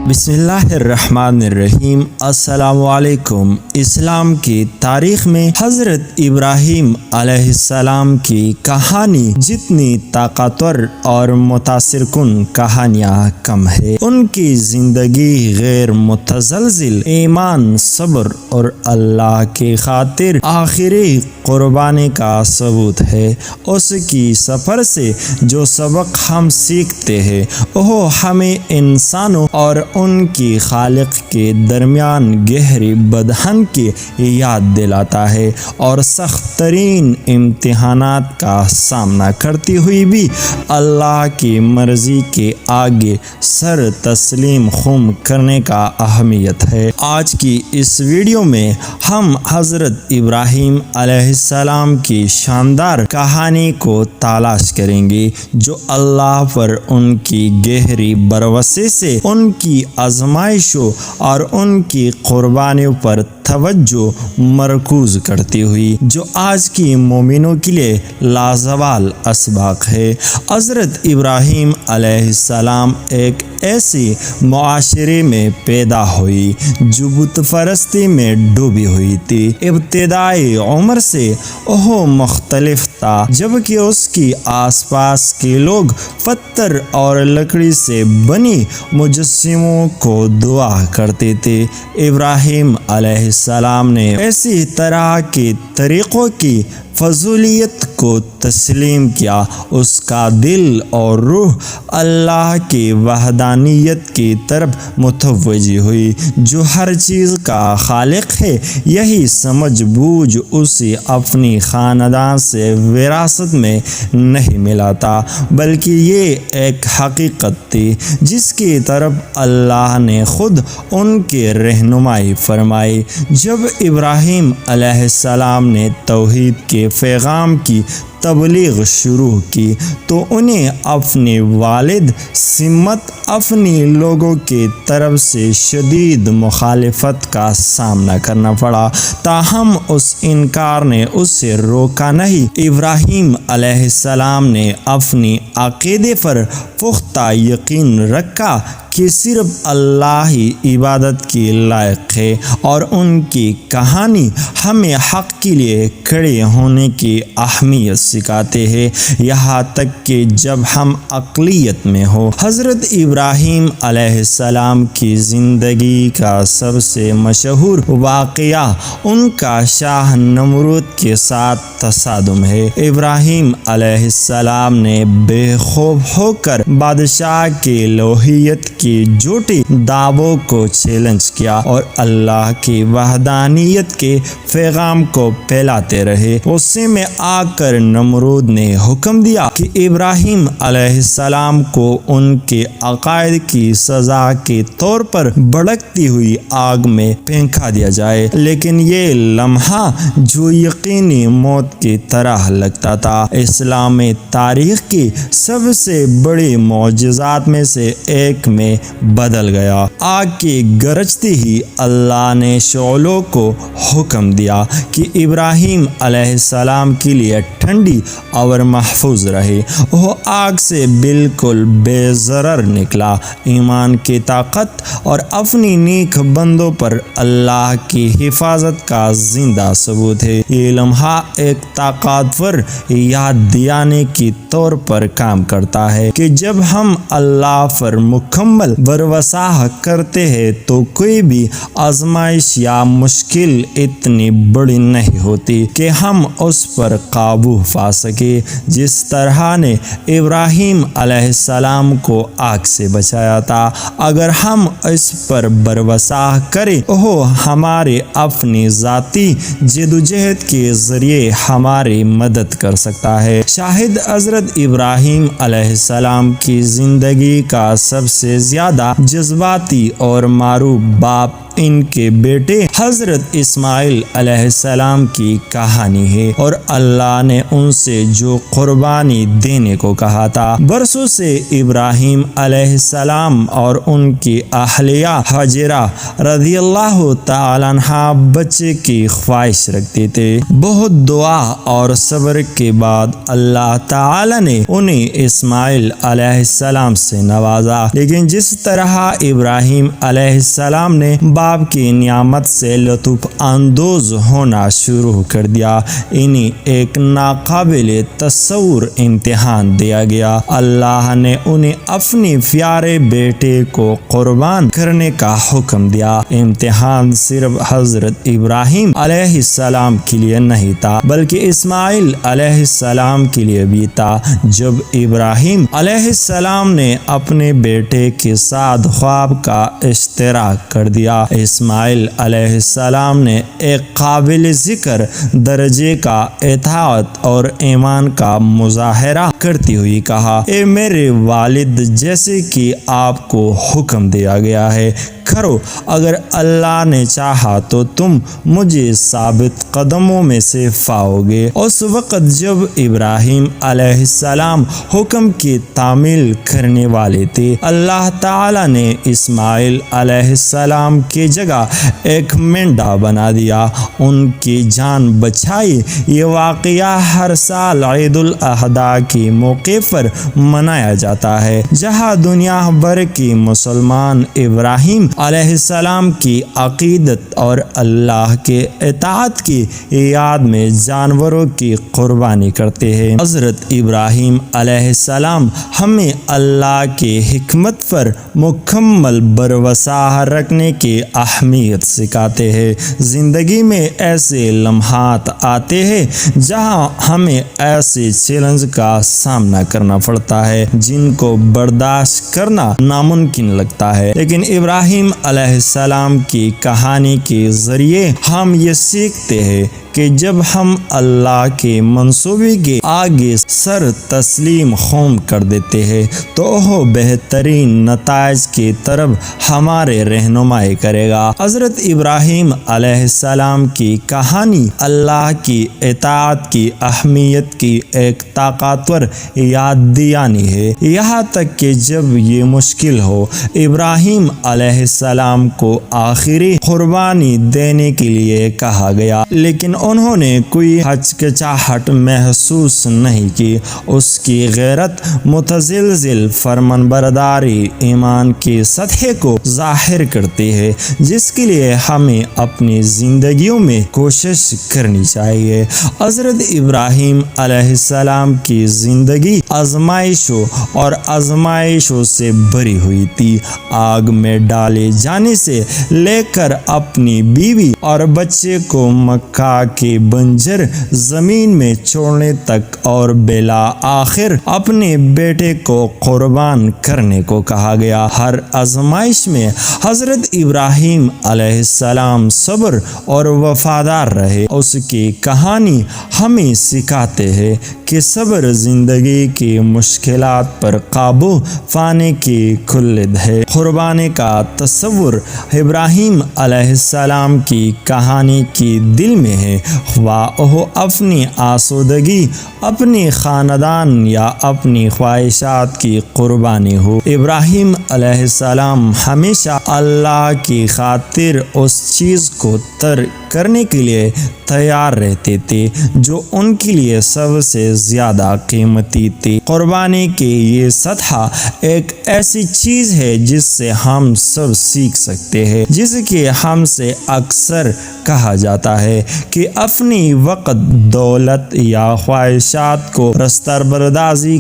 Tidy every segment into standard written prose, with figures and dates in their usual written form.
بسم اللہ الرحمن الرحیم۔ السلام علیکم۔ اسلام کی تاریخ میں حضرت ابراہیم علیہ السلام کی کہانی جتنی طاقتور اور متاثر کن کہانیاں کم ہے۔ ان کی زندگی غیر متزلزل ایمان، صبر اور اللہ کی خاطر آخری قربانی کا ثبوت ہے۔ اس کی سفر سے جو سبق ہم سیکھتے ہیں وہ ہمیں انسانوں اور ان کی خالق کے درمیان گہری بدہن کی یاد دلاتا ہے، اور سخت ترین امتحانات کا سامنا کرتی ہوئی بھی اللہ کی مرضی کے آگے سر تسلیم خم کرنے کا اہمیت ہے۔ آج کی اس ویڈیو میں ہم حضرت ابراہیم علیہ السلام کی شاندار کہانی کو تلاش کریں گے، جو اللہ پر ان کی گہری بھروسے سے ان کی آزمائشوں اور ان کی قربانیوں پر توجہ مرکوز کرتی ہوئی، جو آج کی مومنوں کے لیے لازوال اسباق ہے۔ حضرت ابراہیم علیہ السلام ایک ایسی معاشرے میں پیدا ہوئی جو بت پرستی میں ڈوبی ہوئی تھی۔ ابتدائی عمر سے وہ مختلف تھا، جبکہ اس کی آس پاس کے لوگ پتھر اور لکڑی سے بنی مجسموں کو دعا کرتے تھے۔ ابراہیم علیہ السلام نے اسی طرح کے طریقوں کی فضولیت کو تسلیم کیا۔ اس کا دل اور روح اللہ کی وحدانیت کی طرف متوجہ ہوئی، جو ہر چیز کا خالق ہے۔ یہی سمجھ بوجھ اسے اپنی خاندان سے وراثت میں نہیں ملا تھا، بلکہ یہ ایک حقیقت تھی جس کی طرف اللہ نے خود ان کی رہنمائی فرمائی۔ جب ابراہیم علیہ السلام نے توحید کے پیغام کی تبلیغ شروع کی تو انہیں اپنے والد سمت اپنی لوگوں کی طرف سے شدید مخالفت کا سامنا کرنا پڑا، تاہم اس انکار نے اسے روکا نہیں۔ ابراہیم علیہ السلام نے اپنی عقیدے پر پختہ یقین رکھا کہ صرف اللہ ہی عبادت کی لائق ہے، اور ان کی کہانی ہمیں حق کے لیے کھڑے ہونے کی اہمیت سکھاتے ہیں، یہاں تک کہ جب ہم اقلیت میں ہو۔ حضرت ابراہیم علیہ السلام کی زندگی کا سب سے مشہور واقعہ ان کا شاہ نمرود کے ساتھ تصادم ہے۔ ابراہیم علیہ السلام نے بے خوف ہو کر بادشاہ کی الوہیت کی جھوٹی دعووں کو چیلنج کیا اور اللہ کی وحدانیت کے پیغام کو پھیلاتے رہے۔ غصے میں آ کر نمرود نے حکم دیا کہ ابراہیم علیہ السلام کو ان کے عقائد کی سزا کے طور پر بھڑکتی ہوئی آگ میں پھینکا دیا جائے، لیکن یہ لمحہ جو یقینی موت کی طرح لگتا تھا، اسلامی تاریخ کی سب سے بڑی معجزات میں سے ایک میں بدل گیا۔ آگ کی گرجتی ہی اللہ نے شعلوں کو حکم دیا کہ ابراہیم علیہ السلام کے لیے ٹھنڈی اور محفوظ رہے۔ وہ آگ سے بالکل بے ضرر نکلا۔ ایمان کی طاقت اور اپنی نیک بندوں پر اللہ کی حفاظت کا زندہ ثبوت ہے۔ یہ لمحہ ایک طاقتور یاد دلانے کے طور پر کام کرتا ہے کہ جب ہم اللہ پر مکمل بھروسہ کرتے ہیں تو کوئی بھی آزمائش یا مشکل اتنی بڑی نہیں ہوتی کہ ہم اس پر قابو پا سکے، جس طرح نے ابراہیم علیہ السلام کو آگ سے بچایا تھا۔ اگر ہم اس پر بھروسہ کریں، وہ ہمارے اپنی ذاتی جدوجہد کے ذریعے ہماری مدد کر سکتا ہے۔ شاہد حضرت ابراہیم علیہ السلام کی زندگی کا سب سے زیادہ جذباتی اور معروف باپ ان کے بیٹے حضرت اسماعیل علیہ السلام کی کہانی ہے، اور اللہ نے ان سے جو قربانی دینے کو کہا تھا۔ برسوں سے ابراہیم علیہ السلام اور ان کی اہلیہ ہاجرہ رضی اللہ تعالیٰ عنہا بچے کی خواہش رکھتے تھے۔ بہت دعا اور صبر کے بعد اللہ تعالیٰ نے انہیں اسماعیل علیہ السلام سے نوازا، لیکن جس اس طرح ابراہیم علیہ السلام نے باپ کی نعمت سے لطف اندوز ہونا شروع کر دیا۔ انہیں ایک ناقابل تصور امتحان دیا گیا۔ اللہ نے انہیں اپنے پیارے بیٹے کو قربان کرنے کا حکم دیا۔ امتحان صرف حضرت ابراہیم علیہ السلام کے لیے نہیں تھا بلکہ اسماعیل علیہ السلام کے لیے بھی تھا۔ جب ابراہیم علیہ السلام نے اپنے بیٹے کے ساتھ خواب کا اشتراک کر دیا، اسماعیل علیہ السلام نے ایک قابل ذکر درجے کا اطاعت اور ایمان کا مظاہرہ کرتی ہوئی کہا، اے میرے والد، جیسے کہ آپ کو حکم دیا گیا ہے کرو، اگر اللہ نے چاہا تو تم مجھے ثابت قدموں میں سے پاؤ گے۔ اس وقت جب ابراہیم علیہ السلام حکم کی تعمیل کرنے والے تھے، اللہ تعالی نے اسماعیل علیہ السلام کی جگہ ایک مینڈا بنا دیا، ان کی جان بچائی۔ یہ واقعہ ہر سال عید الاضحیٰ کے موقع پر منایا جاتا ہے، جہاں دنیا بھر کی مسلمان ابراہیم علیہ السلام کی عقیدت اور اللہ کے اطاعت کی یاد میں جانوروں کی قربانی کرتے ہیں۔ حضرت ابراہیم علیہ السلام ہمیں اللہ کی حکمت پر مکمل بھروسہ رکھنے کی اہمیت سکھاتے ہیں۔ زندگی میں ایسے لمحات آتے ہیں جہاں ہمیں ایسے چیلنج کا سامنا کرنا پڑتا ہے جن کو برداشت کرنا ناممکن لگتا ہے، لیکن ابراہیم علیہ السلام کی کہانی کے ذریعے ہم یہ سیکھتے ہیں کہ جب ہم اللہ کے منصوبے کے آگے سر تسلیم خم کر دیتے ہیں تو وہ بہترین نتائج کی طرف ہمارے رہنمائی کرے گا۔ حضرت ابراہیم علیہ السلام کی کہانی اللہ کی اطاعت کی اہمیت کی ایک طاقتور یاد دہانی ہے۔ یہاں تک کہ جب یہ مشکل ہو، ابراہیم علیہ السلام کو آخری قربانی دینے کے لیے کہا گیا، لیکن انہوں نے کوئی ہچکچاہٹ محسوس نہیں کی۔ اس کی غیرت، متزلزل فرمانبرداری ایمان کی سطح کو ظاہر کرتی ہے، جس کے لیے ہمیں اپنی زندگیوں میں کوشش کرنی چاہیے۔ حضرت ابراہیم علیہ السلام کی زندگی آزمائشوں اور آزمائشوں سے بھری ہوئی تھی۔ آگ میں ڈالے جانے سے لے کر اپنی بیوی اور بچے کو مکہ کی بنجر زمین میں چھوڑنے تک، اور بالآخر اپنے بیٹے کو قربان کرنے کو کہا گیا۔ ہر آزمائش میں حضرت ابراہیم علیہ السلام صبر اور وفادار رہے۔ اس کی کہانی ہمیں سکھاتے ہیں کہ صبر زندگی کی مشکلات پر قابو پانے کی کلید ہے۔ قربانی کا تصور ابراہیم علیہ السلام کی کہانی کی دل میں ہے، وہ اپنی آسودگی، اپنی خاندان یا اپنی خواہشات کی قربانی ہو۔ ابراہیم علیہ السلام ہمیشہ اللہ کی خاطر اس چیز کو ترک کرنے کے لیے تیار رہتے تھے جو ان کے لیے سب سے زیادہ قیمتی تھی۔ قربانی کی یہ سطح ایک ایسی چیز ہے جس سے ہم سب سیکھ سکتے ہیں، جس کے ہم سے اکثر کہا جاتا ہے کہ اپنی وقت، دولت یا خواہشات کو رستہ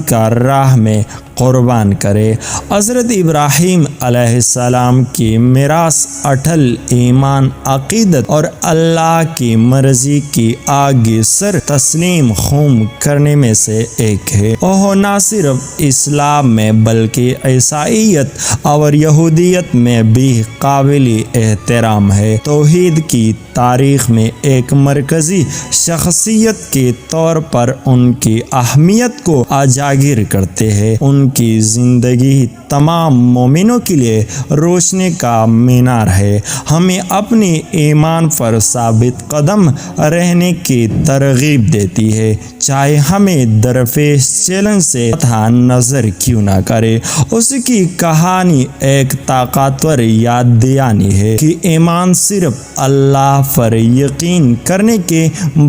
کا راہ میں قربان کرے۔ حضرت ابراہیم علیہ السلام کی میراث اٹل ایمان، عقیدت اور اللہ کی مرضی کی آگے سر تسلیم خم کرنے میں سے ایک ہے۔ وہ نہ صرف اسلام میں بلکہ عیسائیت اور یہودیت میں بھی قابل احترام ہے۔ توحید کی تاریخ میں ایک مرکزی شخصیت کے طور پر ان کی اہمیت کو اجاگر کرتے ہیں۔ ان کی زندگی تمام مومنوں کے لیے روشنی کا مینار ہے، ہمیں اپنے ایمان پر ثابت قدم رہنے کی ترغیب دیتی ہے، چاہے ہمیں درپیش چیلنج سے قطع نظر کیوں نہ کرے۔ اس کی کہانی ایک طاقتور یاد دہانی ہے کہ ایمان صرف اللہ پر یقین کرنے کے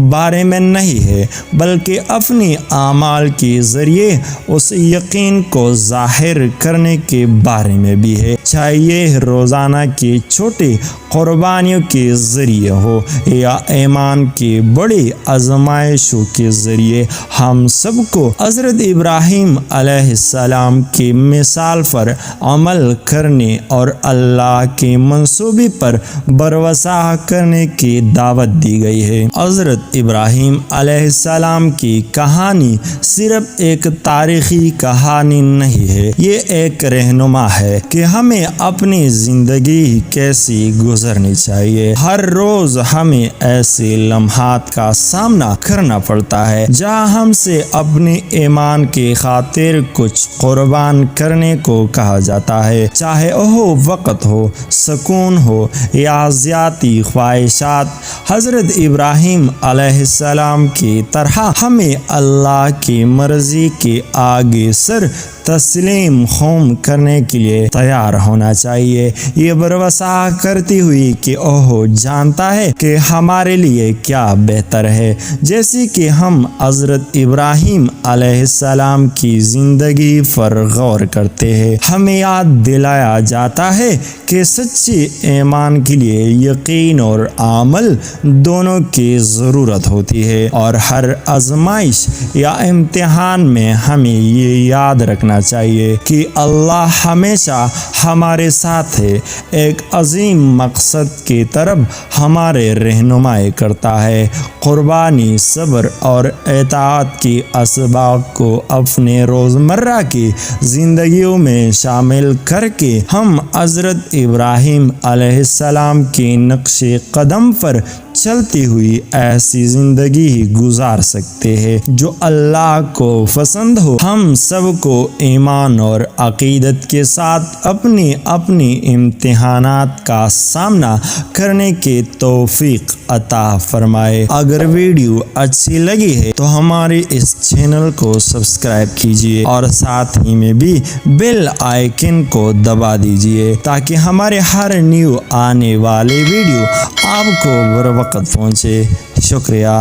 بارے میں نہیں ہے، بلکہ اپنی اعمال کے ذریعے اس یقین کو ظاہر کرنے کے بارے میں بھی ہے، چاہے یہ روزانہ کی چھوٹی قربانیوں کے ذریعے ہو یا ایمان کی بڑی آزمائشوں کے ذریعے۔ ہم سب کو حضرت ابراہیم علیہ السلام کی مثال پر عمل کرنے اور اللہ کے منصوبے پر بھروسہ کرنے کی دعوت دی گئی ہے۔ حضرت ابراہیم علیہ السلام کی کہانی صرف ایک تاریخی کہانی نہیں ہے، یہ ایک رہنما ہے کہ ہمیں اپنی زندگی کیسی گزرنی چاہیے۔ ہر روز ہمیں ایسے لمحات کا سامنا کرنا پڑتا ہے جہاں ہم سے اپنے ایمان کی خاطر کچھ قربان کرنے کو کہا جاتا ہے، چاہے وہ وقت ہو، سکون ہو یا ذاتی خواہشات۔ حضرت ابراہیم علیہ السلام کی طرح ہمیں اللہ کی مرضی کے آگے سر تسلیم خم کرنے کے لیے تیار ہونا چاہیے، یہ بھروسہ کرتی ہوئی کہ وہ جانتا ہے کہ ہمارے لیے کیا بہتر ہے۔ جیسے کہ ہم حضرت ابراہیم علیہ السلام کی زندگی پر غور کرتے ہیں، ہمیں یاد دلایا جاتا ہے کہ سچے ایمان کے لیے یقین اور عمل دونوں کی ضرورت ہوتی ہے، اور ہر آزمائش یا امتحان میں ہمیں یہ یاد رکھنا چاہیے کہ اللہ ہمیشہ ہمارے ساتھ ہے، ایک عظیم مقصد کی طرف ہمارے رہنمائی کرتا ہے۔ قربانی، صبر اور اطاعت کی اسباب کو اپنے روزمرہ کی زندگیوں میں شامل کر کے ہم حضرت ابراہیم علیہ السلام کے نقش قدم پر چلتی ہوئی ایسی زندگی گزار سکتے ہیں جو اللہ کو پسند ہو۔ ہم سب کو ایمان اور عقیدت کے ساتھ اپنی امتحانات کا سامنا کرنے کی توفیق عطا فرمائے۔ اگر ویڈیو اچھی لگی ہے تو ہمارے اس چینل کو سبسکرائب کیجیے اور ساتھ ہی میں بھی بیل آئیکن کو دبا دیجیے تاکہ ہمارے ہر نیو آنے والے ویڈیو آپ کو بر وقت پہنچے۔ شکریہ۔